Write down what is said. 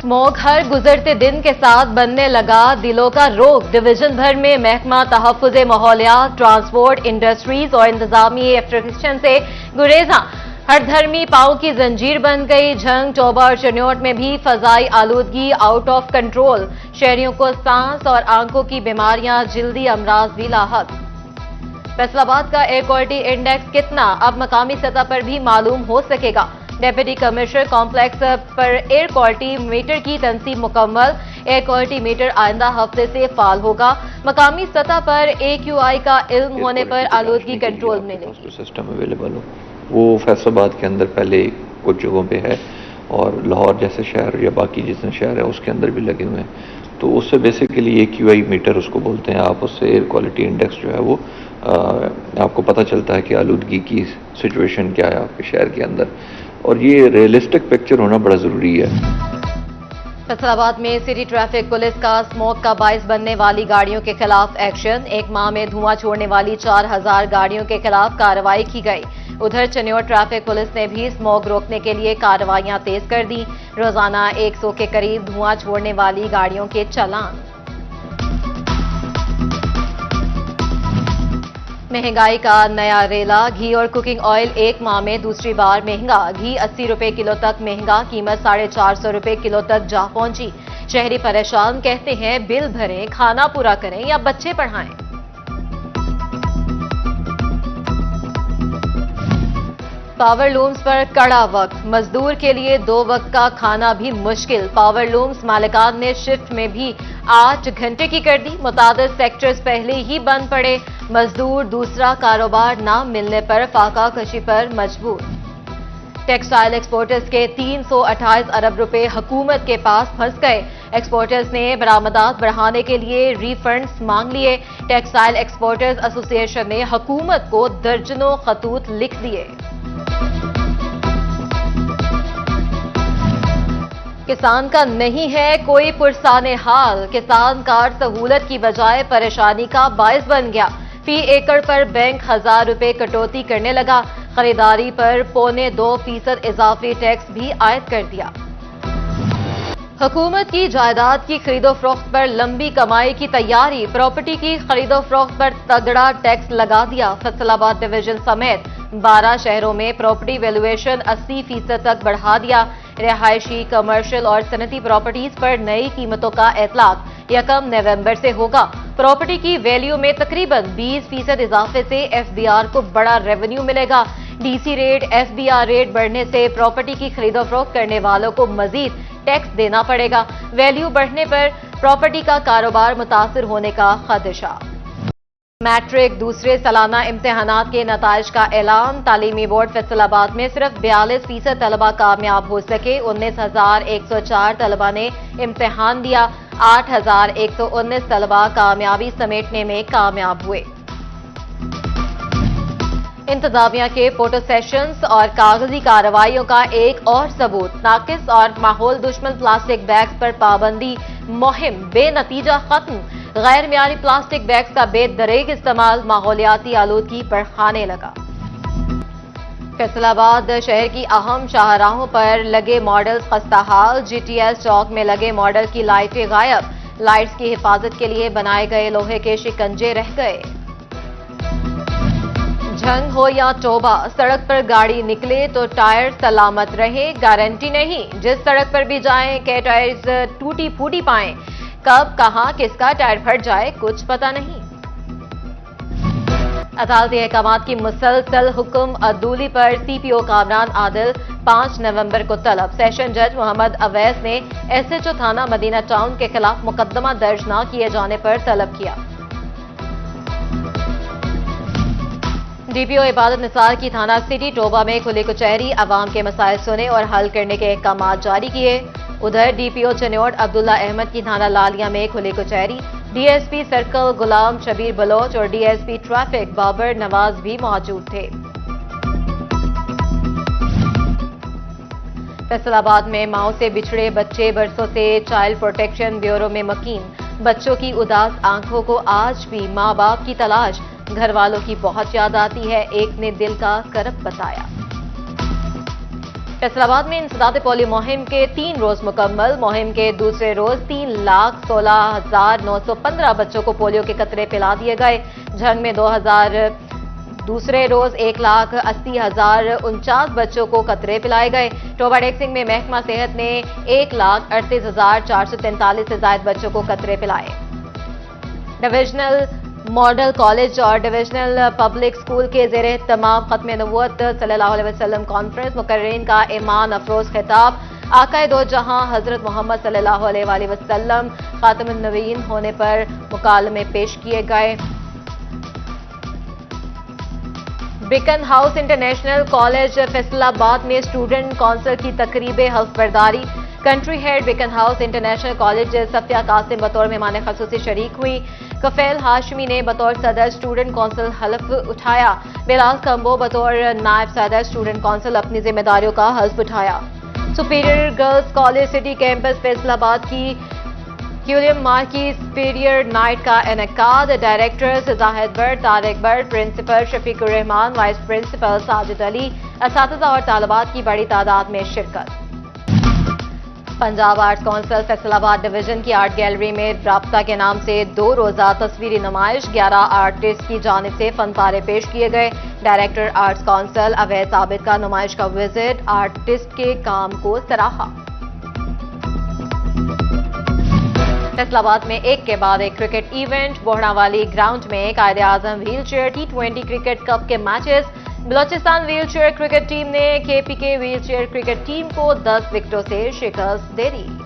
Smoke हर गुजरते दिन के साथ बनने लगा दिलों का रोग। डिवीजन भर में महकमा तहफ्फुज़ माहौलियात, ट्रांसपोर्ट, इंडस्ट्रीज और इंतजामी एफिशिएंसी से गुरेजा हर धर्मी पांव की जंजीर बन गई। झंग, टोबा और चनियोट में भी फजाई आलूदगी आउट ऑफ कंट्रोल। शहरियों को सांस और आंखों की बीमारियां, जिल्दी अमराज भी लाहक। फैसलाबाद का एयर क्वालिटी इंडेक्स कितना, अब मकामी सतह पर भी मालूम हो सकेगा। डेप्यूटी कमिश्नर कॉम्प्लेक्स पर एयर क्वालिटी मीटर की तनसीब मुकम्मल। एयर क्वालिटी मीटर आइंदा हफ्ते से फाल होगा। मकामी सतह पर AQI का इल्म होने पर आलूदगी कंट्रोल में मिलेगी। सिस्टम अवेलेबल हो, वो फैसलाबाद के अंदर पहले कुछ जगहों पे है और लाहौर जैसे शहर या बाकी जितने शहर है उसके अंदर भी लगे हुए हैं। तो उससे बेसिकली AQI मीटर उसको बोलते हैं आप, उससे एयर क्वालिटी इंडेक्स जो है वो आपको पता चलता है कि आलूदगी की सिचुएशन क्या है आपके शहर के अंदर, और ये रियलिस्टिक पिक्चर होना बड़ा ज़रूरी है। फैसलाबाद में सिटी ट्रैफिक पुलिस का स्मोक का बाइस बनने वाली गाड़ियों के खिलाफ एक्शन। एक माह में धुआं छोड़ने वाली 4000 गाड़ियों के खिलाफ कार्रवाई की गई। उधर चनियोट ट्रैफिक पुलिस ने भी स्मोक रोकने के लिए कार्रवाइयां तेज कर दी। रोजाना 100 के करीब धुआं छोड़ने वाली गाड़ियों के चालान। महंगाई का नया रेला, घी और कुकिंग ऑयल एक माह में दूसरी बार महंगा। घी 80 रुपए किलो तक महंगा, कीमत 450 रुपए किलो तक जा पहुंची। शहरी परेशान, कहते हैं बिल भरें, खाना पूरा करें या बच्चे पढ़ाएं। पावर लूम्स पर कड़ा वक्त, मजदूर के लिए 2 वक्त का खाना भी मुश्किल। पावर लूम्स मालिकान ने शिफ्ट में भी 8 घंटे की कर दी। मुतादिद सेक्टर्स पहले ही बंद पड़े। मजदूर दूसरा कारोबार न मिलने पर फाका कशी पर मजबूर। टेक्सटाइल एक्सपोर्टर्स के 328 अरब रुपए हुकूमत के पास फंस गए। एक्सपोर्टर्स ने बरामदात बढ़ाने के लिए रीफंड्स मांग लिए। टेक्सटाइल एक्सपोर्टर्स एसोसिएशन ने हुकूमत को दर्जनों खतूत लिख दिए। किसान का नहीं है कोई पुरसाने हाल, किसान कार्ड सहूलत की बजाय परेशानी का बायस बन गया। फी एकड़ पर बैंक 1000 रुपए कटौती करने लगा। खरीदारी पर 2.25% इजाफी टैक्स भी आयद कर दिया। हुकूमत की जायदाद की खरीदो फरोख्त पर लंबी कमाई की तैयारी। प्रॉपर्टी की खरीदो फरोख्त पर तगड़ा टैक्स लगा दिया। फैसलाबाद डिवीजन समेत 12 शहरों में प्रॉपर्टी वैल्यूएशन 80% तक बढ़ा दिया। रिहायशी, कमर्शियल और सनती प्रॉपर्टीज पर नई कीमतों का इतलाक 1 नवंबर से होगा। प्रॉपर्टी की वैल्यू में तकरीबन 20% इजाफे से FBR को बड़ा रेवेन्यू मिलेगा। DC रेट, FBR रेट बढ़ने से प्रॉपर्टी की खरीदो फरोख्त करने वालों को मजीद टैक्स देना पड़ेगा। वैल्यू बढ़ने पर प्रॉपर्टी का कारोबार मुतासिर होने का खदशा। मैट्रिक दूसरे सालाना इम्तिहानात के नताइज का ऐलान। तालीमी बोर्ड फैसलाबाद में सिर्फ 42% तलबा कामयाब हो सके। 19,104 तलबा ने इम्तिहान दिया। 8,119 तलबा कामयाबी समेटने में कामयाब हुए। इंतजामिया के फोटो सेशंस और कागजी कार्रवाइयों का एक और सबूत। नाकिस और माहौल दुश्मन प्लास्टिक बैग्स पर पाबंदी मुहिम बेनतीजा खत्म। गैर मियारी प्लास्टिक बैग्स का बेदरेग इस्तेमाल माहौलियाती आलूदगी बढ़ाने लगा। फैसलाबाद शहर की अहम शाहराहों पर लगे मॉडल्स खस्ताहाल। GTS चौक में लगे मॉडल की लाइटें गायब। लाइट्स की हिफाजत के लिए बनाए गए लोहे के शिकंजे रह गए। झंग हो या टोबा, सड़क पर गाड़ी निकले तो टायर सलामत रहे, गारंटी नहीं। जिस सड़क पर भी जाएं के टायर्स टूटी फूटी पाएं। कब, कहां, किसका टायर फट जाए कुछ पता नहीं। अदालती अहकामात की मुसलसल हुक्म अदूली पर CPO कामरान आदिल 5 नवंबर को तलब। सेशन जज मोहम्मद अवैस ने SHO थाना मदीना टाउन के खिलाफ मुकदमा दर्ज न किए जाने पर तलब किया। DPO इबादत निसार की थाना सिटी टोबा में खुली कचहरी, अवाम के मसाइल सुने और हल करने के अहकाम जारी किए। उधर DPO चनियोट अब्दुल्ला अहमद की थाना लालिया में खुली कचहरी। DSP सर्कल गुलाम शबीर बलोच और DSP ट्रैफिक बाबर नवाज भी मौजूद थे। फैसलाबाद में माओ से बिछड़े बच्चे बरसों से चाइल्ड प्रोटेक्शन ब्यूरो में मुकीम। बच्चों की उदास आंखों को आज भी माँ बाप की तलाश। घर वालों की बहुत याद आती है, एक ने दिल का करब बताया। फैसल आबाद में इंसदाद पोलियो मुहिम के 3 रोज मुकम्मल। मुहिम के दूसरे रोज 3,16,915 बच्चों को पोलियो के कतरे पिला दिए गए। झंग में 2000 दूसरे रोज 1,80,049 बच्चों को कतरे पिलाए गए। टोबा डेक्सिंग में महकमा सेहत ने 1,38,443 से ज्यादा बच्चों को कतरे पिलाए। डिविजनल मॉडल कॉलेज और डिविजनल पब्लिक स्कूल के ज़ेर तमाम खत्म नबूवत सल्लल्लाहु अलैहि वसल्लम कॉन्फ्रेंस मुकर्रीन का ईमान अफरोज खिताब। आकाए दो जहां हजरत मोहम्मद सल्लल्लाहु अलैहि वसल्लम खातमुन नबीयीन होने पर मुकालमे पेश किए गए। Beaconhouse International College Faisalabad में स्टूडेंट काउंसिल की तकरीब हल्फ बर्दारी। Country head Beaconhouse International College Safia Qasim बतौर मेहमान खसूसी शरीक हुई। कफैल हाशमी ने बतौर सदर स्टूडेंट काउंसिल हल्फ उठाया। बिलाल कंबो बतौर नायब सदर स्टूडेंट काउंसिल अपनी जिम्मेदारियों का हल्फ उठाया। Superior Girls College City Campus Faisalabad की क्यूरियम माह की सुपीरियर नाइट का इनेकाद। Director Zahid Butt, Tariq Butt, principal Shafiqur Rehman, vice principal Sajid Ali, असातिज़ा और तालिबात की बड़ी तादाद में शिरकत। Punjab Arts Council Faisalabad division की आर्ट गैलरी में राब्ता के नाम से 2 रोजा तस्वीरी नुमाइश। 11 आर्टिस्ट की जानिब से फन पारे पेश किए गए। डायरेक्टर आर्ट्स काउंसिल अवैध आबिद का नुमाइश का विजिट, आर्टिस्ट के काम को सराहा। फैसलाबाद में एक के बाद एक क्रिकेट इवेंट। बोहड़ावाली ग्राउंड में Quaid-e-Azam wheel chair T20 cricket cup के matches. Balochistan wheel chair cricket team ने KPK wheel chair cricket team को 10 विकेटों से शिकस्त दे दी।